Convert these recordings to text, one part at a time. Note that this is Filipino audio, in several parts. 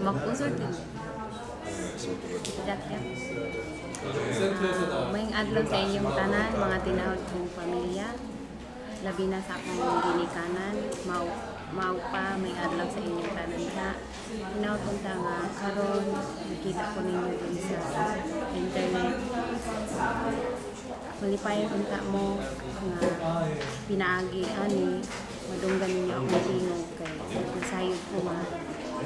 mag-usod din. Dak-dak. Maying adlaw sa inyong tanan, mga tinahod kong pamilya. Labi na sa akong ginikanan, mau pa may adlaw sa inyong tanan ha. Tinahod kong nga karon nakita ko ninyo din sa internet. Malipayan unta mo nga pinaagi ani madunggan ninyo akong tingog kay nasayod ko nga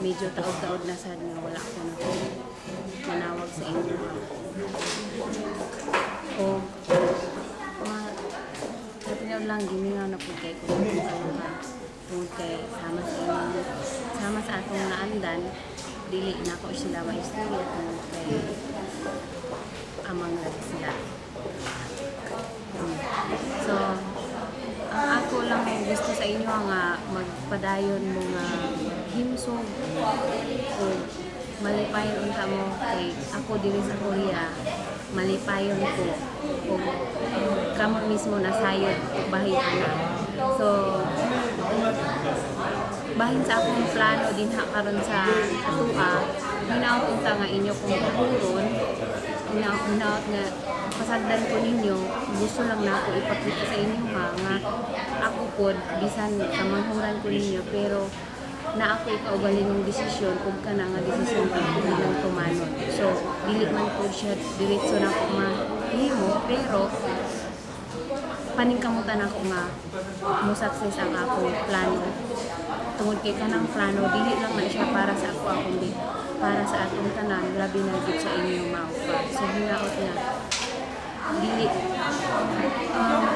medyo taod-taod na sad nga wala ko na manawag sa inyo o katinaw lang gimingaw na po kay kung tungkol kay sama sa atong naandan dili na ko sila maistorya tungkol kay amang lang sila. So, ang ako lang gusto sa inyo nga magpadayon mo nga himsog o malipayon unta mo kay ako diri sa Korea malipayon ko o kamo mismo nasayod bahin ana. So, bahin sa akong plano din ha karon sa atuha hinaut unta nga inyo kung kahuron hinaut nga pasagdan ko ninyo, gusto lang na ako ipakita sa inyo ha, nga ako po, bisan kamanghuran ko ninyo, pero na ako ikaugali ng desisyon kung ka na nga desisyon ko bilang tumanon. So, dili man po siya diretso na ako mahimo, pero paningkamutan ako nga mo success ang akong plano. Tungod kay kanang plano, dili lang na siya para sa ako kundi para sa atong tanan, labi na gid sa inyo maupa. So, hinaot na dili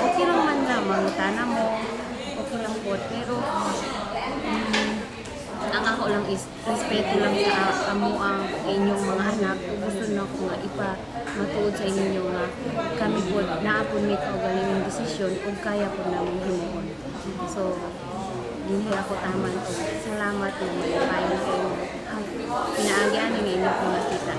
okay lang man na mangutana mo okay lang po pero ang ako lang is respeto lang sa amo ang inyong mga anak gusto na ko nga matuod sa inyo nga kami po naapon may kaugaling ng desisyon kung kaya po namin himuon so dinhi ako taman o salamat na malipayon kayo pinaagyan ng inyong nakita